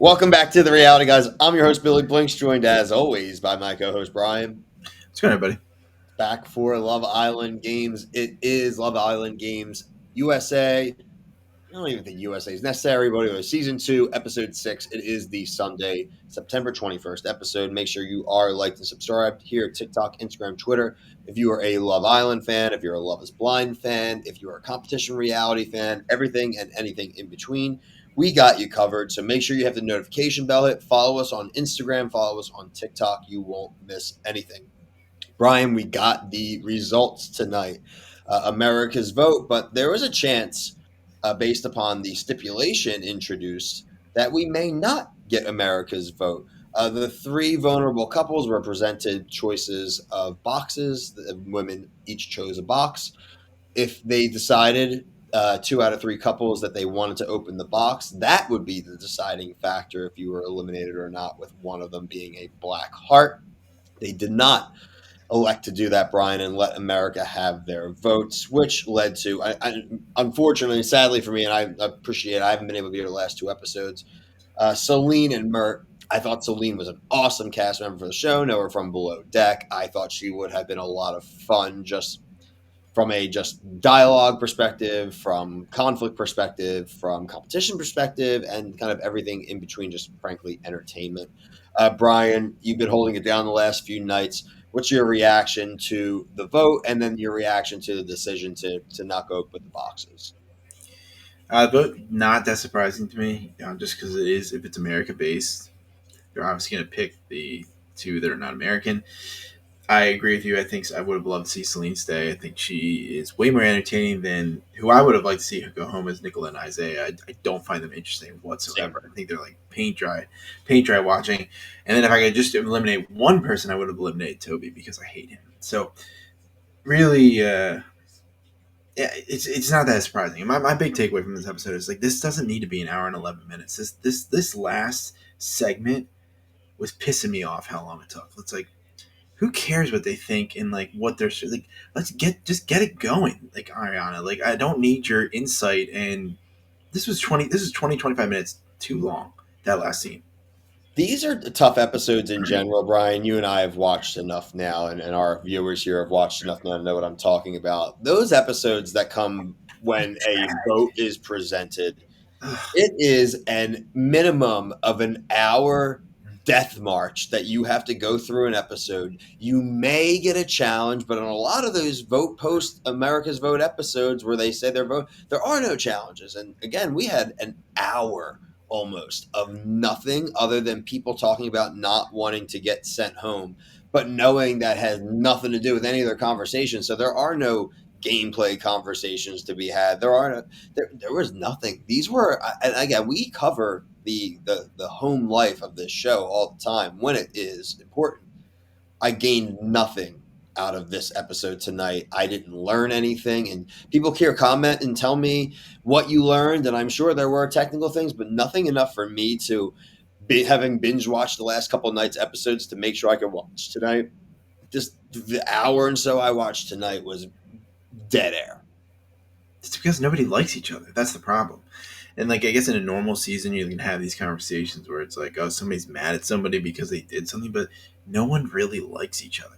Welcome back to the Reality Guys. I'm your host, Billy Blinks, joined as always by my co host, Brian. What's going on, everybody? Back for Love Island Games. It is Love Island Games USA. I don't even think USA is necessary, but anyway, season 2, episode 6. It is the Sunday, September 21st episode. Make sure you are liked and subscribed here at TikTok, Instagram, Twitter. If you are a Love Island fan, if you're a Love is Blind fan, if you are a competition reality fan, everything and anything in between, we got you covered. So make sure you have the notification bell hit. Follow us on Instagram, follow us on TikTok. You won't miss anything. Brian, we got the results tonight. America's vote, but there was a chance, based upon the stipulation introduced, that we may not get America's vote. The three vulnerable couples were presented choices of boxes. The women each chose a box. If they decided, two out of three couples, that they wanted to open the box, that would be the deciding factor if you were eliminated or not, with one of them being a black heart. They did not elect to do that, Brian, and let America have their votes, which led to, unfortunately, sadly for me, and I appreciate it, I haven't been able to be here the last two episodes. Celine and Mert. I thought Celine was an awesome cast member for the show. Know her from Below Deck. I thought she would have been a lot of fun, just from a just dialogue perspective, from conflict perspective, from competition perspective, and kind of everything in between, just frankly entertainment. Brian, you've been holding it down the last few nights. What's your reaction to the vote, and then your reaction to the decision to not go with the boxes? But not that surprising to me, just because it is, if it's America based, they're obviously going to pick the two that are not American. I agree with you. I think I would have loved to see Celine stay. I think she is way more entertaining than who I would have liked to see go home as Nicola and Isaiah. I don't find them interesting Same. whatsoever. I think they're like paint dry watching. And then if I could just eliminate one person, I would have eliminated Toby because I hate him. So really, yeah, it's not that surprising. My big takeaway from this episode is like this doesn't need to be an hour and 11 minutes. This last segment was pissing me off how long it took. It's like who cares what they think and like what they're like. Let's get it going. Like Ariana, like I don't need your insight. And This is 20 25 minutes too long. That last scene. These are tough episodes in general, Brian. You and I have watched enough now, and our viewers here have watched enough now to know what I'm talking about. Those episodes that come when a vote is presented, it is an minimum of an hour death march that you have to go through an episode. You may get a challenge, but on a lot of those vote post America's Vote episodes where they say their vote, there are no challenges. And again, we had an hour almost of nothing other than people talking about not wanting to get sent home, but knowing that has nothing to do with any of their conversations. So there are no gameplay conversations to be had. There was nothing. These were, and again, we cover the home life of this show all the time when it is important. I gained nothing out of this episode tonight. I didn't learn anything, and people here comment and tell me what you learned, and I'm sure there were technical things, but nothing enough for me to be having binge watched the last couple nights episodes to make sure I could watch tonight. Just the hour and so I watched tonight was dead air. It's because nobody likes each other. That's the problem. And like I guess in a normal season, you can have these conversations where it's like, oh, somebody's mad at somebody because they did something, but no one really likes each other.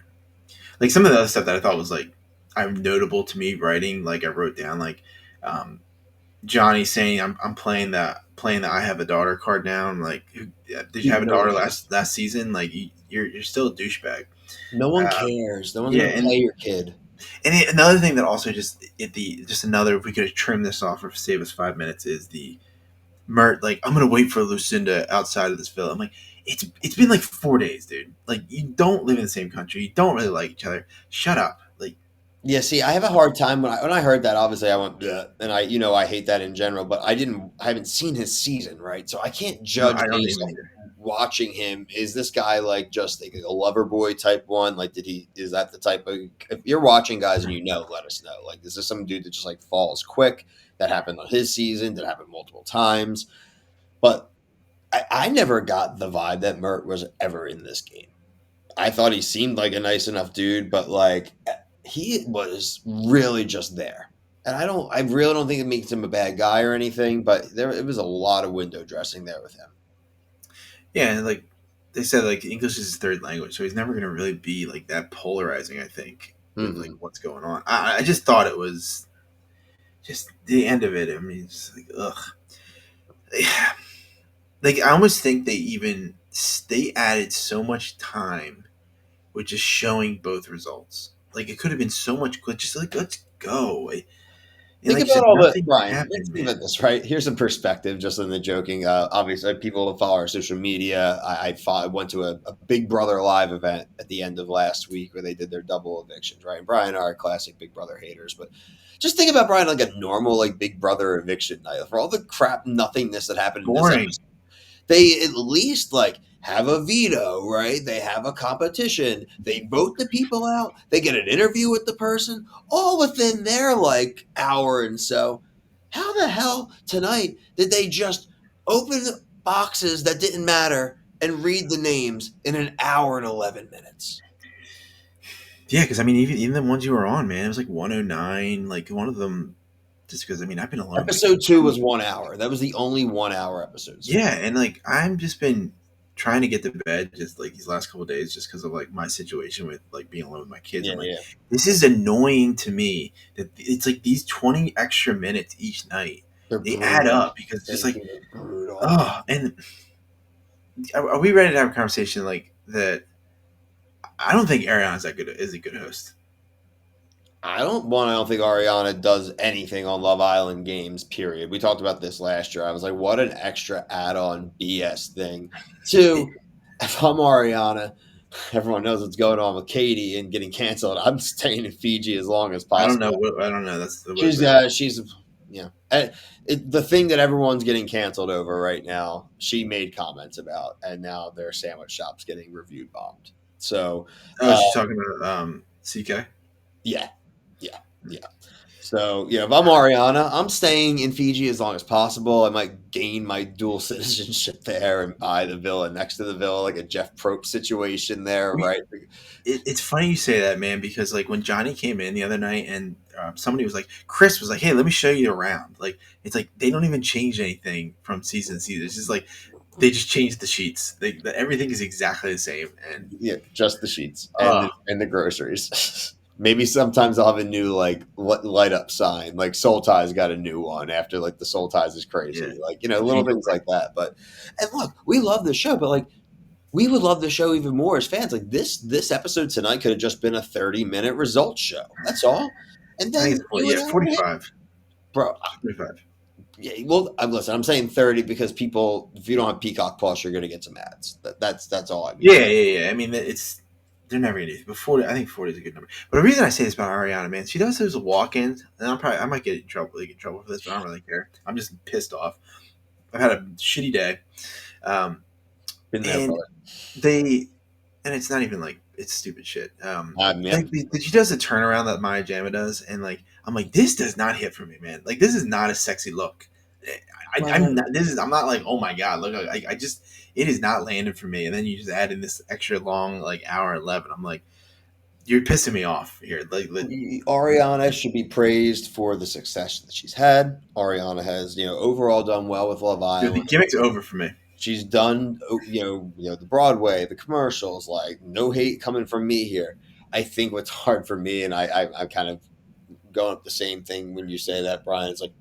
Like some of the other stuff that I thought was like I'm notable to me writing, like I wrote down like Johnny saying I'm playing the I have a daughter card now. I'm like, did you have a daughter last season? Like you're still a douchebag. No one cares. No one's Yeah, gonna play your kid. and another thing that also just another, if we could trim this off or save us 5 minutes, is the Mert, like, I'm gonna wait for Lucinda outside of this villa. I'm like, it's been like 4 days, dude. Like, you don't live in the same country. You don't really like each other. Shut up. Like, Yeah, see, I have a hard time when I heard that. Obviously, I went, "Bleh," and I hate that in general. But I haven't seen his season, right? So I can't no, judge I don't based even on either. watching him. Is this guy like just like a lover boy type one? Like, is that the type of? If you're watching, guys, and you know, let us know. Like, is this some dude that just like falls quick? That happened on his season. That happened multiple times. But I never got the vibe that Mert was ever in this game. I thought he seemed like a nice enough dude, but like he was really just there. And I really don't think it makes him a bad guy or anything, but it was a lot of window dressing there with him. Yeah, and like they said, like English is his third language, so he's never gonna really be like that polarizing. I think with like Hmm. what's going on. I just thought it was just the end of it. I mean, it's like ugh. Like I almost think they added so much time with just showing both results. Like it could have been so much good. Just like let's go. And Think like you about said, all the nothing Brian. Let's happened, think man. about this, right? Here's some perspective, just in the joking. Obviously, people who follow our social media. I went to a Big Brother live event at the end of last week where they did their double evictions, right? And Brian are classic Big Brother haters, but just think about Brian like a normal like Big Brother eviction night for all the crap nothingness that happened in this Boring. episode. They at least like have a veto, right? They have a competition. They vote the people out. They get an interview with the person, all within their like hour and so. How the hell tonight did they just open boxes that didn't matter and read the names in an hour and 11 minutes? Yeah, because I mean, even the ones you were on, man, it was like 109. Like one of them, just because I mean, I've been alone like Episode two two. was 1 hour. That was the only 1 hour episode so Yeah, far. and like I've just been trying to get to bed just like these last couple of days, just because of like my situation with like being alone with my kids. Yeah, I'm like, yeah. this is annoying to me that it's like these 20 extra minutes each night. They're They add brutal. up because just Thank like you. They're brutal. oh, and are we ready to have a conversation like that? I don't think Ariana's that good is a good host. I don't think Ariana does anything on Love Island games, period. We talked about this last year. I was like, what an extra add-on BS thing. It, Two, if I'm Ariana, everyone knows what's going on with Katie and getting canceled. I'm staying in Fiji as long as I don't know possible. what I don't know. That's what is that? She's yeah. The thing that everyone's getting canceled over right now, she made comments about, and now their sandwich shop's getting reviewed bombed. So, Oh, uh, she's talking about CK. yeah, yeah, yeah. So, if I'm Ariana, I'm staying in Fiji as long as possible. I might gain my dual citizenship there and buy the villa next to the villa, like a Jeff Probst situation there, right? It's funny you say that, man, because like when Johnny came in the other night and somebody was like, Chris was like, "Hey, let me show you around." Like it's like they don't even change anything from season to season. It's just like they just changed the sheets. Everything is exactly the same. And Yeah, just the sheets and oh the groceries. Maybe sometimes I'll have a new like light up sign. Like Soul Tie's got a new one after like the Soul Ties is yeah, crazy. Like, little change things over. like that. But and look, we love the show, but like we would love the show even more as fans. Like this episode tonight could have just been a 30-minute results show. That's all. And I think then it's do an yeah, hour and a half. 45. Bro, 45. yeah, well, listen, I'm saying 30 because people, if you don't have Peacock Plus, you're going to get some ads. That's all I mean. Yeah, yeah, yeah. I mean, it's they're never gonna do. But 40, I think 40 is a good number. But the reason I say this about Ariana, man, she does those walk-ins, and I might get in trouble, like, in trouble for this, but I don't really care. I'm just pissed off. I've had a shitty day, um, Been there, and brother. they, and it's not even like it's stupid shit. Yeah. She does a turnaround that Maya Jama does, and like I'm like, this does not hit for me, man. Like this is not a sexy look. I'm Well, not. I'm not like, oh my god, look. I just it is not landing for me. And then you just add in this extra long like hour 11. I'm like, you're pissing me off here. Like Ariana should be praised for the success that she's had. Ariana has, overall done well with Love dude, the Island. gimmick's over for me. She's done, the Broadway, the commercials. Like, no hate coming from me here. I think what's hard for me, and I'm kind of going up the same thing when you say that, Brian. It's like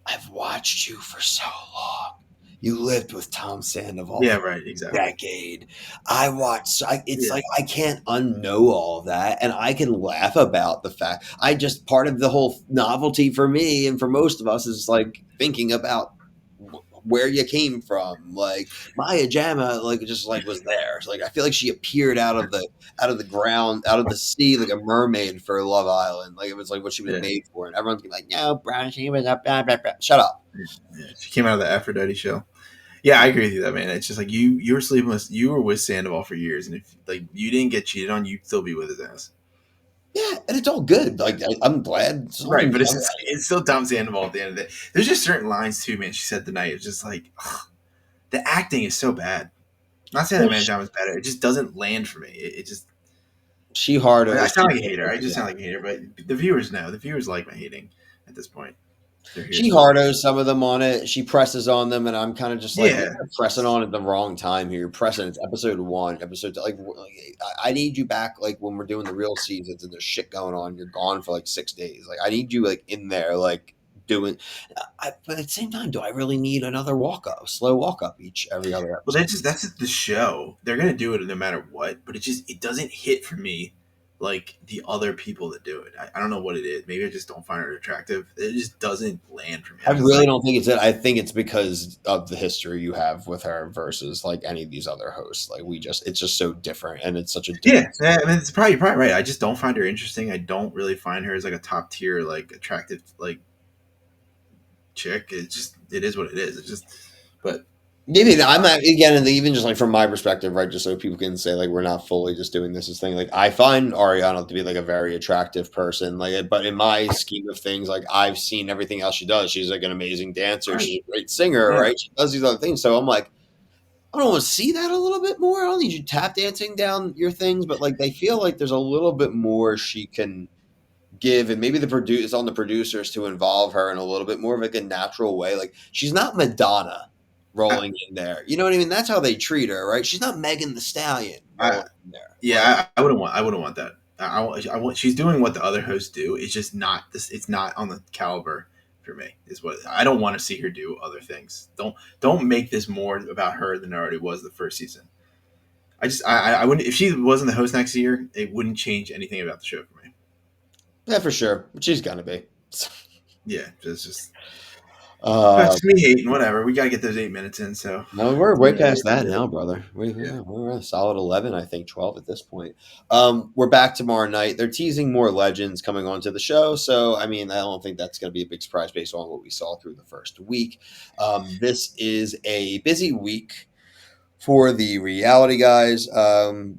I've watched you for so long. You lived with Tom Sandoval Yeah, for right. a Exactly. decade. It's Yeah, like I can't unknow all of that. And I can laugh about the fact part of the whole novelty for me and for most of us is like thinking about where you came from. Like Maya Jama, like just like was there. So, like I feel like she appeared out of the ground, out of the sea, like a mermaid for Love Island. Like it was like what she was yeah, made for. And everyone's gonna be like, no, Brian, she was a blah, blah, blah. Shut up. yeah. She came out of the Aphrodite show. Yeah, I agree with you, that man. It's just like you were with Sandoval for years, and if like you didn't get cheated on, you'd still be with his ass. Yeah, and it's all good. Like I'm glad. Right, but I'm it's still Tom Sandoval at the end of the day. There's just certain lines too, man. She said tonight. It's just like ugh, the acting is so bad. I'm not saying that well, Man Jam is better. It just doesn't land for me. It just she hard I she sound like a hater. I just sound like a hater, but the viewers know. The viewers like my hating at this point. they're here She for it. hardos some of them on it. She presses on them, and I'm kind of just like, you're Yeah. pressing on at the wrong time here. You're pressing. It's episode one, episode two. I need you back like when we're doing the real seasons and there's shit going on. You're gone for like 6 days. Like I need you like in there, like doing. But at the same time, do I really need another walk up, slow walk up every other Well, episode? that's the show. They're gonna do it no matter what, but it doesn't hit for me like the other people that do it. I don't know what it is. Maybe I just don't find it attractive. It just doesn't land for me. I I'm just really like, don't think it's it. I think it's because of the history you have with her versus like any of these other hosts. Like it's just so different, and it's such a yeah, different. I mean, it's probably you're probably right. I just don't find her interesting. I don't really find her as like a top tier like attractive like chick. It is what it is. It's just, but Maybe I'm not, again, and even just like from my perspective, right? Just so people can say like we're not fully just doing this as thing. Like I find Ariana to be like a very attractive person. Like, but in my scheme of things, like I've seen everything else she does. She's like an amazing dancer. right, She's a great singer, yeah, right? She does these other things. So I'm like, I don't want to see that a little bit more. I don't need you tap dancing down your things, but like they feel like there's a little bit more she can give, and maybe it's on the producers to involve her in a little bit more of like a natural way. Like she's not Madonna I, rolling in there. You know what I mean? That's how they treat her, right? She's not Megan the Stallion I rolling in there. Like yeah, I wouldn't want that. I want. She's doing what the other hosts do. It's just not this. It's not on the caliber for me. Is what I don't want to see her do other things. Don't make this more about her than it already was the first season. I wouldn't if she wasn't the host next year. It wouldn't change anything about the show for me. yeah, for sure. But she's gonna be. Yeah, it's just Uh, that's me hating. Whatever. We gotta get those 8 minutes in. So no, we're way yeah, past that now, brother. yeah. We're a solid 11, I think 12 at this point. We're back tomorrow night. They're teasing more legends coming onto the show, so I mean, I don't think that's going to be a big surprise based on what we saw through the first week. This is a busy week for the reality guys.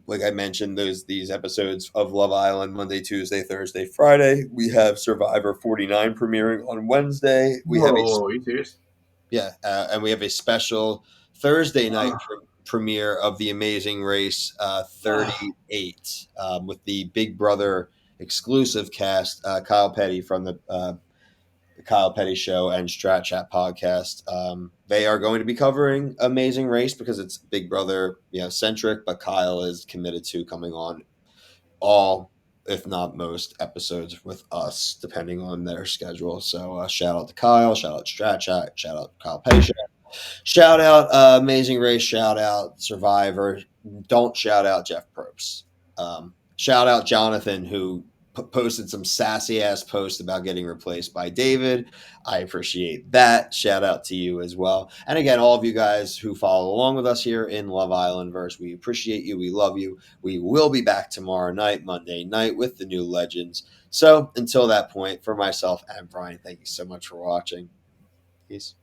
Like I mentioned, these episodes of Love Island Monday, Tuesday, Thursday, Friday. We have Survivor 49 premiering on Wednesday. We have a Whoa, are you serious? yeah, and we have a special Thursday night Oh, premiere of The Amazing Race oh, 38 with the Big Brother exclusive cast, Kyle Petty from the Kyle Petty Show and Strat Chat podcast. They are going to be covering Amazing Race because it's Big Brother, centric, but Kyle is committed to coming on all, if not most, episodes with us, depending on their schedule. So shout out to Kyle, shout out to Strat Chat, shout out to Kyle Petty Show. Shout out Amazing Race. Shout out Survivor. Don't shout out Jeff Probst. Shout out Jonathan, who posted some sassy ass posts about getting replaced by David. I appreciate that. Shout out to you as well. And again, all of you guys who follow along with us here in Love Island verse, we appreciate you. We love you. We will be back tomorrow night, Monday night, with the new legends. So until that point, for myself and Brian, thank you so much for watching. Peace.